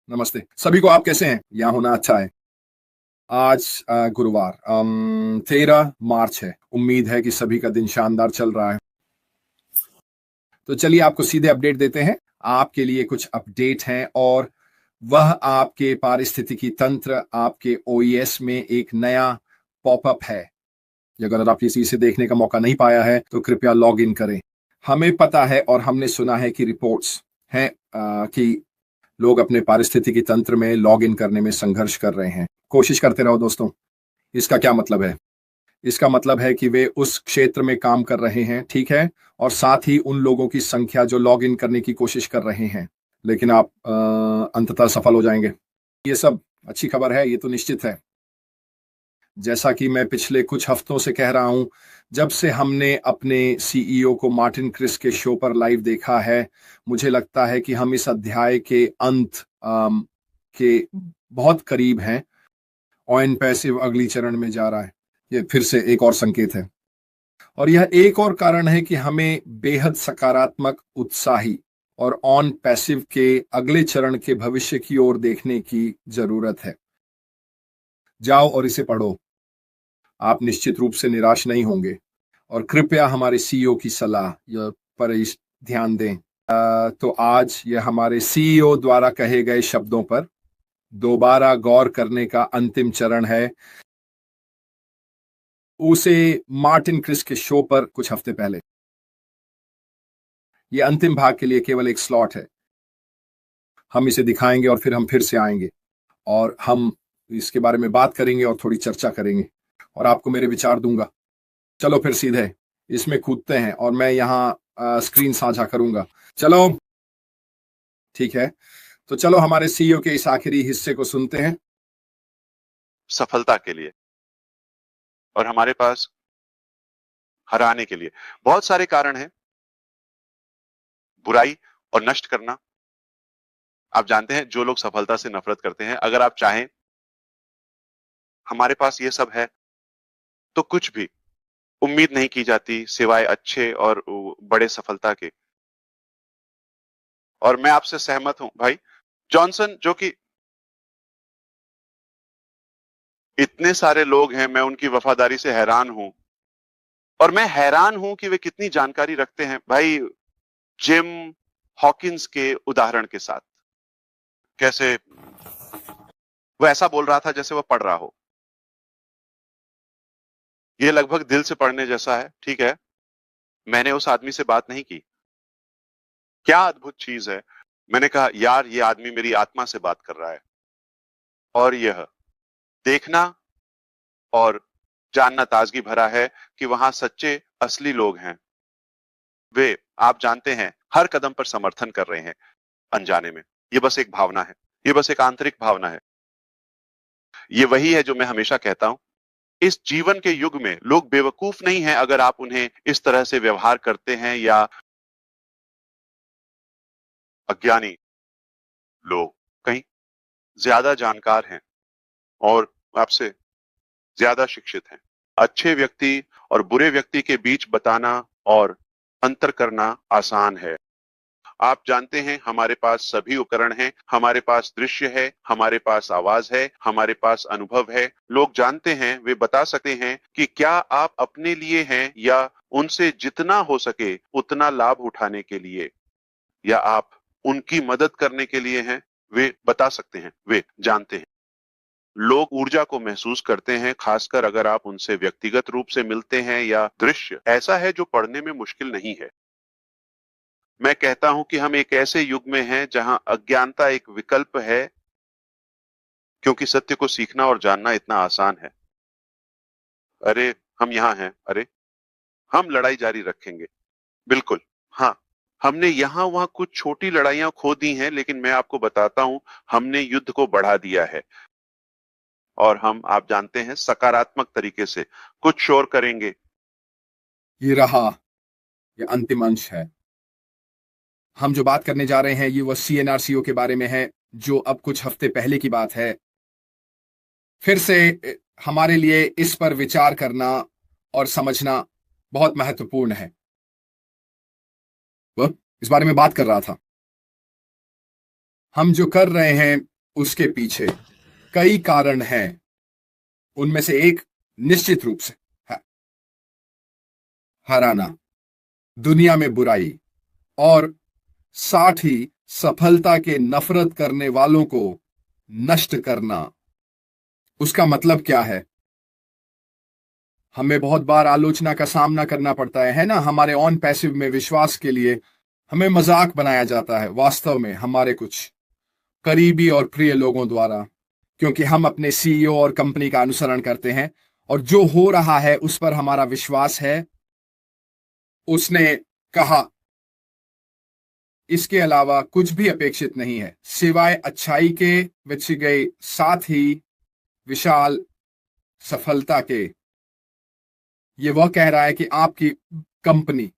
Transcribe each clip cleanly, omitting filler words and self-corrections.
नमस्ते सभी को। आप कैसे हैं? यहाँ होना अच्छा है। आज गुरुवार 13 मार्च है। उम्मीद है कि सभी का दिन शानदार चल रहा है। तो चलिए आपको सीधे अपडेट देते हैं। आपके लिए कुछ अपडेट हैं और वह आपके पारिस्थितिकी तंत्र, आपके ओईएस में एक नया पॉपअप है। अगर आप इसे देखने का मौका नहीं पाया है तो कृपया लॉग इन करें। हमें पता है और हमने सुना है कि रिपोर्ट्स हैं कि लोग अपने पारिस्थितिकी तंत्र में लॉग इन करने में संघर्ष कर रहे हैं। कोशिश करते रहो दोस्तों। इसका क्या मतलब है? इसका मतलब है कि वे उस क्षेत्र में काम कर रहे हैं, ठीक है, और साथ ही उन लोगों की संख्या जो लॉग इन करने की कोशिश कर रहे हैं, लेकिन आप अंततः सफल हो जाएंगे। ये सब अच्छी खबर है, ये तो निश्चित है। जैसा कि मैं पिछले कुछ हफ्तों से कह रहा हूं, जब से हमने अपने सीईओ को मार्टिन क्रिस के शो पर लाइव देखा है, मुझे लगता है कि हम इस अध्याय के अंत के बहुत करीब हैं। ऑन पैसिव अगली चरण में जा रहा है। ये फिर से एक और संकेत है, और यह एक और कारण है कि हमें बेहद सकारात्मक, उत्साही और ऑन पैसिव के अगले चरण के भविष्य की ओर देखने की जरूरत है। जाओ और इसे पढ़ो। आप निश्चित रूप से निराश नहीं होंगे, और कृपया हमारे सीईओ की सलाह पर ध्यान दें। तो आज यह हमारे सीईओ द्वारा कहे गए शब्दों पर दोबारा गौर करने का अंतिम चरण है। उसे मार्टिन क्रिस के शो पर कुछ हफ्ते पहले। यह अंतिम भाग के लिए केवल एक स्लॉट है। हम इसे दिखाएंगे और फिर हम फिर से आएंगे और हम इसके बारे में बात करेंगे और थोड़ी चर्चा करेंगे और आपको मेरे विचार दूंगा। चलो फिर सीधे इसमें कूदते हैं और मैं यहाँ स्क्रीन साझा करूंगा। चलो ठीक है, तो चलो हमारे सीईओ के इस आखिरी हिस्से को सुनते हैं। सफलता के लिए और हमारे पास हराने के लिए बहुत सारे कारण हैं। बुराई और नष्ट करना। आप जानते हैं जो लोग सफलता से नफरत करते हैं, अगर आप चाहें, हमारे पास ये सब है तो कुछ भी उम्मीद नहीं की जाती सिवाय अच्छे और बड़े सफलता के। और मैं आपसे सहमत हूं भाई। जॉनसन, जो कि इतने सारे लोग हैं, मैं उनकी वफादारी से हैरान हूं, और मैं हैरान हूं कि वे कितनी जानकारी रखते हैं भाई। जिम हॉकिंस के उदाहरण के साथ कैसे वो ऐसा बोल रहा था जैसे वो पढ़ रहा हो। ये लगभग दिल से पढ़ने जैसा है। ठीक है, मैंने उस आदमी से बात नहीं की। क्या अद्भुत चीज है। मैंने कहा यार, ये आदमी मेरी आत्मा से बात कर रहा है। और यह देखना और जानना ताजगी भरा है कि वहां सच्चे असली लोग हैं। वे, आप जानते हैं, हर कदम पर समर्थन कर रहे हैं अनजाने में। ये बस एक भावना है, ये बस एक आंतरिक भावना है। ये वही है जो मैं हमेशा कहता हूं। इस जीवन के युग में लोग बेवकूफ नहीं हैं अगर आप उन्हें इस तरह से व्यवहार करते हैं, या अज्ञानी लोग कहीं ज्यादा जानकार हैं और आपसे ज्यादा शिक्षित हैं। अच्छे व्यक्ति और बुरे व्यक्ति के बीच बताना और अंतर करना आसान है। आप जानते हैं, हमारे पास सभी उपकरण हैं, हमारे पास दृश्य है, हमारे पास आवाज है, हमारे पास अनुभव है। लोग जानते हैं, वे बता सकते हैं कि क्या आप अपने लिए हैं या उनसे जितना हो सके उतना लाभ उठाने के लिए, या आप उनकी मदद करने के लिए हैं। वे बता सकते हैं, वे जानते हैं। लोग ऊर्जा को महसूस करते हैं, खासकर अगर आप उनसे व्यक्तिगत रूप से मिलते हैं, या दृश्य ऐसा है जो पढ़ने में मुश्किल नहीं है। मैं कहता हूं कि हम एक ऐसे युग में हैं जहां अज्ञानता एक विकल्प है, क्योंकि सत्य को सीखना और जानना इतना आसान है। अरे हम यहां हैं, अरे हम लड़ाई जारी रखेंगे। बिल्कुल, हाँ, हमने यहां वहां कुछ छोटी लड़ाइयां खो दी हैं, लेकिन मैं आपको बताता हूं, हमने युद्ध को बढ़ा दिया है। और हम, आप जानते हैं, सकारात्मक तरीके से कुछ शोर करेंगे। ये रहा, ये अंतिम अंश है। हम जो बात करने जा रहे हैं ये वह सीएनआरसीओ के बारे में है, जो अब कुछ हफ्ते पहले की बात है। फिर से हमारे लिए इस पर विचार करना और समझना बहुत महत्वपूर्ण है। वह इस बारे में बात कर रहा था। हम जो कर रहे हैं उसके पीछे कई कारण हैं। उनमें से एक निश्चित रूप से है हराना, दुनिया में बुराई, और साथ ही सफलता के नफरत करने वालों को नष्ट करना। उसका मतलब क्या है? हमें बहुत बार आलोचना का सामना करना पड़ता है ना। हमारे ऑन पैसिव में विश्वास के लिए हमें मजाक बनाया जाता है, वास्तव में हमारे कुछ करीबी और प्रिय लोगों द्वारा, क्योंकि हम अपने सीईओ और कंपनी का अनुसरण करते हैं और जो हो रहा है उस पर हमारा विश्वास है। उसने कहा, इसके अलावा कुछ भी अपेक्षित नहीं है सिवाय अच्छाई के, विच गई साथ ही विशाल सफलता के। ये वह कह रहा है कि आपकी कंपनी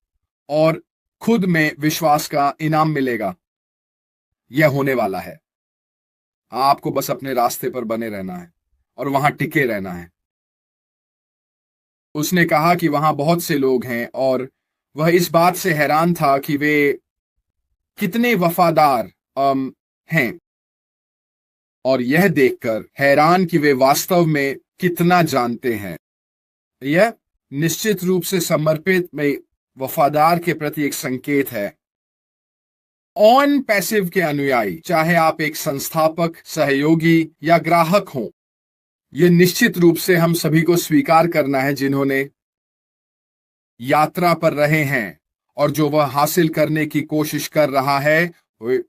और खुद में विश्वास का इनाम मिलेगा। यह होने वाला है। आपको बस अपने रास्ते पर बने रहना है और वहां टिके रहना है। उसने कहा कि वहां बहुत से लोग हैं और वह इस बात से हैरान था कि वे कितने वफादार हैं, और यह देखकर हैरान कि वे वास्तव में कितना जानते हैं। यह निश्चित रूप से समर्पित में वफादार के प्रति एक संकेत है। ऑन पैसिव के अनुयायी, चाहे आप एक संस्थापक, सहयोगी या ग्राहक हो, यह निश्चित रूप से हम सभी को स्वीकार करना है जिन्होंने यात्रा पर रहे हैं और जो वह हासिल करने की कोशिश कर रहा है वे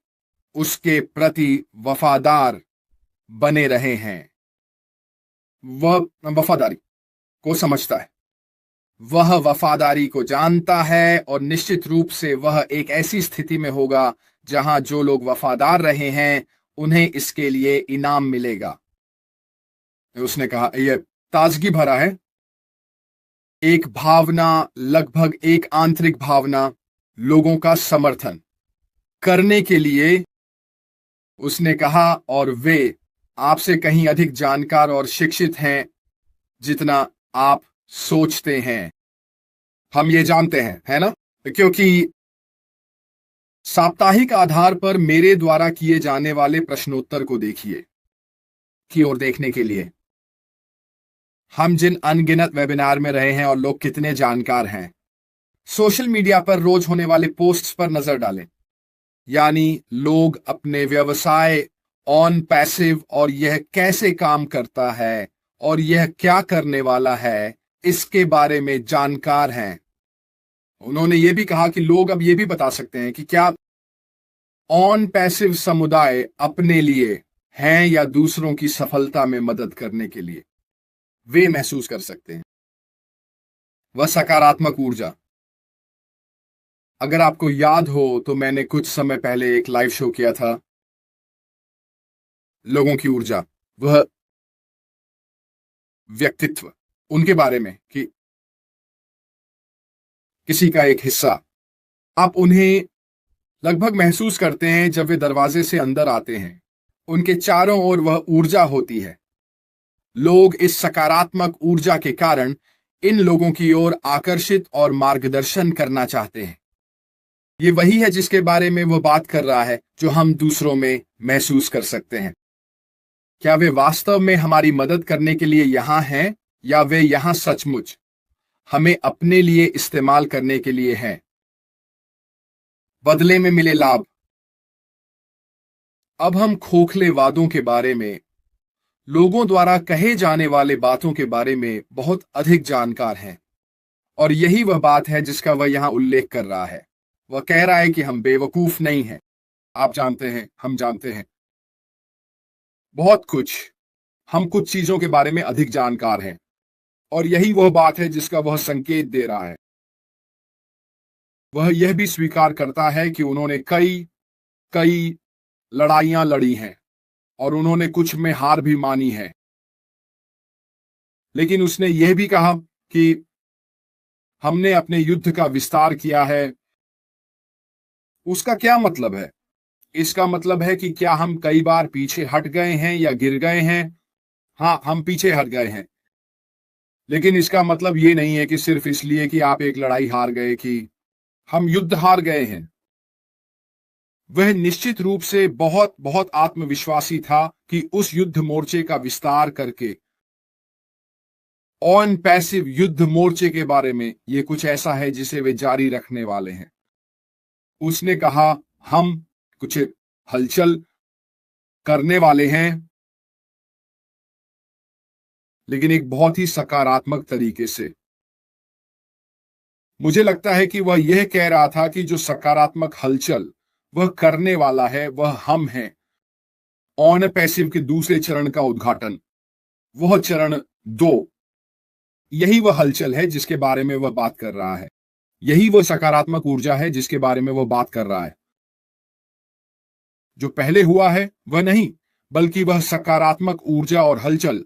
उसके प्रति वफादार बने रहे हैं। वह वफादारी को समझता है, वह वफादारी को जानता है, और निश्चित रूप से वह एक ऐसी स्थिति में होगा जहां जो लोग वफादार रहे हैं उन्हें इसके लिए इनाम मिलेगा। उसने कहा, यह ताजगी भरा है, एक भावना, लगभग एक आंतरिक भावना लोगों का समर्थन करने के लिए। उसने कहा, और वे आपसे कहीं अधिक जानकार और शिक्षित हैं जितना आप सोचते हैं। हम ये जानते हैं, है ना? क्योंकि साप्ताहिक आधार पर मेरे द्वारा किए जाने वाले प्रश्नोत्तर को देखिए की ओर देखने के लिए हम जिन अनगिनत वेबिनार में रहे हैं और लोग कितने जानकार हैं, सोशल मीडिया पर रोज होने वाले पोस्ट्स पर नजर डालें। यानी लोग अपने व्यवसाय ऑन पैसिव और यह कैसे काम करता है और यह क्या करने वाला है इसके बारे में जानकार हैं। उन्होंने यह भी कहा कि लोग अब यह भी बता सकते हैं कि क्या ऑन पैसिव समुदाय अपने लिए हैं या दूसरों की सफलता में मदद करने के लिए। वे महसूस कर सकते हैं वह सकारात्मक ऊर्जा। अगर आपको याद हो तो मैंने कुछ समय पहले एक लाइव शो किया था, लोगों की ऊर्जा, वह व्यक्तित्व, उनके बारे में कि किसी का एक हिस्सा आप उन्हें लगभग महसूस करते हैं जब वे दरवाजे से अंदर आते हैं। उनके चारों ओर वह ऊर्जा होती है। लोग इस सकारात्मक ऊर्जा के कारण इन लोगों की ओर आकर्षित और मार्गदर्शन करना चाहते हैं। ये वही है जिसके बारे में वो बात कर रहा है, जो हम दूसरों में महसूस कर सकते हैं। क्या वे वास्तव में हमारी मदद करने के लिए यहां हैं या वे यहां सचमुच हमें अपने लिए इस्तेमाल करने के लिए हैं? बदले में मिले लाभ। अब हम खोखले वादों के बारे में, लोगों द्वारा कहे जाने वाले बातों के बारे में बहुत अधिक जानकार हैं, और यही वह बात है जिसका वह यहां उल्लेख कर रहा है। वह कह रहा है कि हम बेवकूफ नहीं हैं। आप जानते हैं, हम जानते हैं बहुत कुछ, हम कुछ चीजों के बारे में अधिक जानकार हैं, और यही वह बात है जिसका वह संकेत दे रहा है। वह यह भी स्वीकार करता है कि उन्होंने कई लड़ाइयां लड़ी हैं और उन्होंने कुछ में हार भी मानी है। लेकिन उसने यह भी कहा कि हमने अपने युद्ध का विस्तार किया है। उसका क्या मतलब है? इसका मतलब है कि क्या हम कई बार पीछे हट गए हैं या गिर गए हैं? हाँ, हम पीछे हट गए हैं, लेकिन इसका मतलब ये नहीं है कि सिर्फ इसलिए कि आप एक लड़ाई हार गए कि हम युद्ध हार गए हैं। वह निश्चित रूप से बहुत बहुत आत्मविश्वासी था कि उस युद्ध मोर्चे का विस्तार करके ऑन पैसिव युद्ध मोर्चे के बारे में यह कुछ ऐसा है जिसे वे जारी रखने वाले हैं। उसने कहा, हम कुछ हलचल करने वाले हैं, लेकिन एक बहुत ही सकारात्मक तरीके से। मुझे लगता है कि वह यह कह रहा था कि जो सकारात्मक हलचल वह करने वाला है वह हम हैं। ऑन पैसिव के दूसरे चरण का उद्घाटन, वह चरण 2, यही वह हलचल है जिसके बारे में वह बात कर रहा है। यही वह सकारात्मक ऊर्जा है जिसके बारे में वह बात कर रहा है। जो पहले हुआ है वह नहीं, बल्कि वह सकारात्मक ऊर्जा और हलचल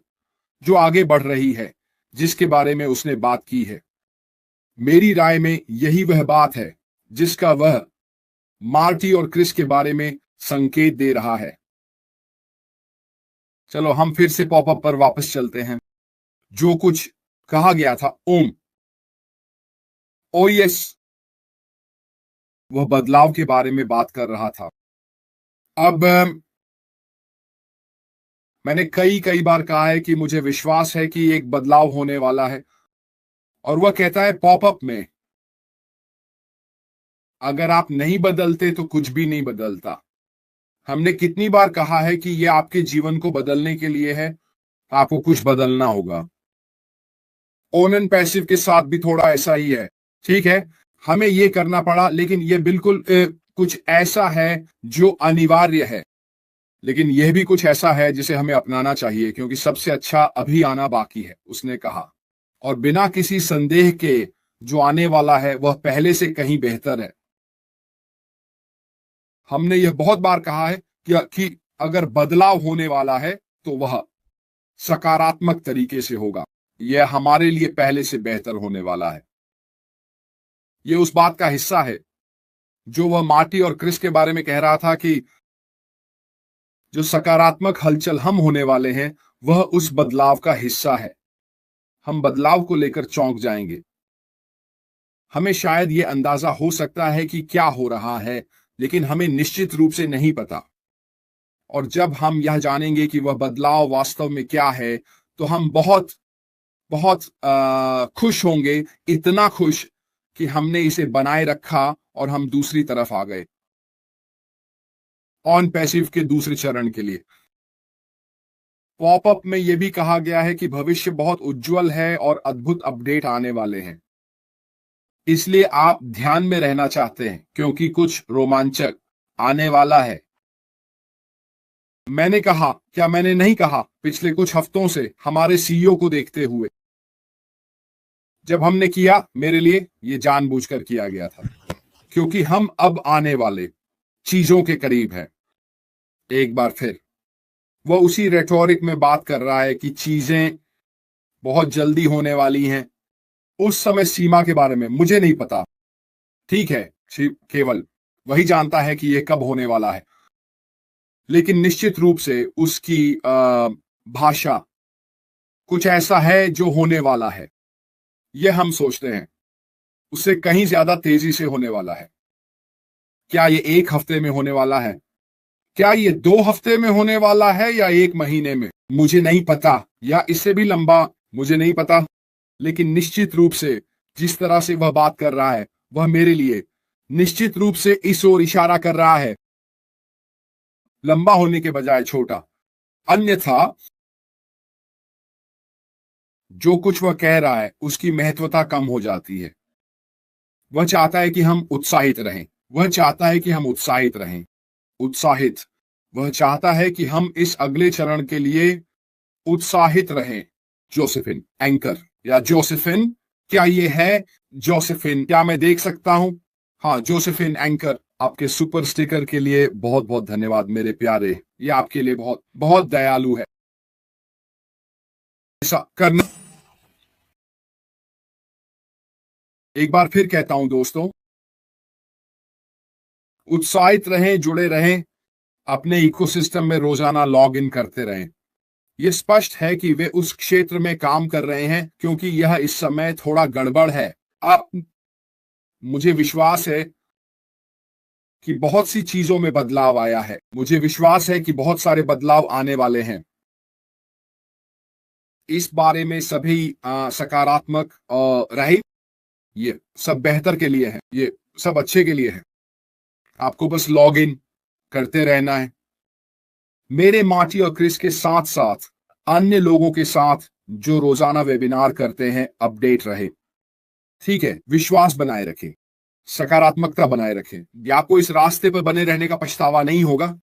जो आगे बढ़ रही है जिसके बारे में उसने बात की है। मेरी राय में यही वह बात है जिसका वह मार्टी और क्रिस के बारे में संकेत दे रहा है। चलो हम फिर से पॉपअप पर वापस चलते हैं। जो कुछ कहा गया था ओम, ओएस, वह बदलाव के बारे में बात कर रहा था। अब मैंने कई बार कहा है कि मुझे विश्वास है कि एक बदलाव होने वाला है, और वह कहता है पॉपअप में अगर आप नहीं बदलते तो कुछ भी नहीं बदलता। हमने कितनी बार कहा है कि यह आपके जीवन को बदलने के लिए है, आपको कुछ बदलना होगा। ऑन एंड पैसिव के साथ भी थोड़ा ऐसा ही है। ठीक है, हमें यह करना पड़ा, लेकिन यह बिल्कुल कुछ ऐसा है जो अनिवार्य है, लेकिन यह भी कुछ ऐसा है जिसे हमें अपनाना चाहिए, क्योंकि सबसे अच्छा अभी आना बाकी है, उसने कहा। और बिना किसी संदेह के जो आने वाला है वह पहले से कहीं बेहतर है। हमने यह बहुत बार कहा है कि अगर बदलाव होने वाला है तो वह सकारात्मक तरीके से होगा। यह हमारे लिए पहले से बेहतर होने वाला है। यह उस बात का हिस्सा है जो वह मार्टी और क्रिस के बारे में कह रहा था कि जो सकारात्मक हलचल हम होने वाले हैं वह उस बदलाव का हिस्सा है। हम बदलाव को लेकर चौंक जाएंगे। हमें शायद यह अंदाजा हो सकता है कि क्या हो रहा है, लेकिन हमें निश्चित रूप से नहीं पता। और जब हम यह जानेंगे कि वह बदलाव वास्तव में क्या है, तो हम बहुत बहुत खुश होंगे, इतना खुश कि हमने इसे बनाए रखा और हम दूसरी तरफ आ गए, ऑन पैसिव के दूसरे चरण के लिए। पॉपअप में यह भी कहा गया है कि भविष्य बहुत उज्जवल है और अद्भुत अपडेट आने वाले हैं, इसलिए आप ध्यान में रहना चाहते हैं क्योंकि कुछ रोमांचक आने वाला है। मैंने कहा, क्या मैंने नहीं कहा पिछले कुछ हफ्तों से हमारे सीईओ को देखते हुए, जब हमने किया, मेरे लिए यह जानबूझकर किया गया था, क्योंकि हम अब आने वाले चीजों के करीब हैं। एक बार फिर वह उसी रेटोरिक में बात कर रहा है कि चीजें बहुत जल्दी होने वाली हैं। उस समय सीमा के बारे में मुझे नहीं पता, ठीक है, केवल वही जानता है कि यह कब होने वाला है, लेकिन निश्चित रूप से उसकी भाषा कुछ ऐसा है जो होने वाला है। यह हम सोचते हैं उससे कहीं ज्यादा तेजी से होने वाला है। क्या ये 1 हफ्ते में होने वाला है? क्या ये 2 हफ्ते में होने वाला है या 1 महीने में? मुझे नहीं पता, या इससे भी लंबा, मुझे नहीं पता। लेकिन निश्चित रूप से जिस तरह से वह बात कर रहा है वह मेरे लिए निश्चित रूप से इस ओर इशारा कर रहा है, लंबा होने के बजाय छोटा। अन्यथा जो कुछ वह कह रहा है उसकी महत्वता कम हो जाती है। वह चाहता है कि हम उत्साहित रहें, वह चाहता है कि हम उत्साहित रहें, उत्साहित। वह चाहता है कि हम इस अगले चरण के लिए उत्साहित रहें। जोसेफिन एंकर या जोसेफिन, क्या ये है जोसेफिन? क्या मैं देख सकता हूं? हाँ, जोसेफिन एंकर, आपके सुपर स्टिकर के लिए बहुत बहुत धन्यवाद मेरे प्यारे। ये आपके लिए बहुत बहुत दयालु है ऐसा करना। एक बार फिर कहता हूं दोस्तों, उत्साहित रहें, जुड़े रहें, अपने इकोसिस्टम में रोजाना लॉग इन करते रहें। यह स्पष्ट है कि वे उस क्षेत्र में काम कर रहे हैं क्योंकि यह इस समय थोड़ा गड़बड़ है। आप, मुझे विश्वास है कि बहुत सी चीजों में बदलाव आया है। मुझे विश्वास है कि बहुत सारे बदलाव आने वाले हैं। इस बारे में सभी सकारात्मक रहे। ये सब बेहतर के लिए है, ये सब अच्छे के लिए है। आपको बस लॉग इन करते रहना है। मेरे मार्टी और क्रिस के साथ साथ अन्य लोगों के साथ जो रोजाना वेबिनार करते हैं, अपडेट रहे। ठीक है, विश्वास बनाए रखें, सकारात्मकता बनाए रखें। आपको इस रास्ते पर बने रहने का पछतावा नहीं होगा।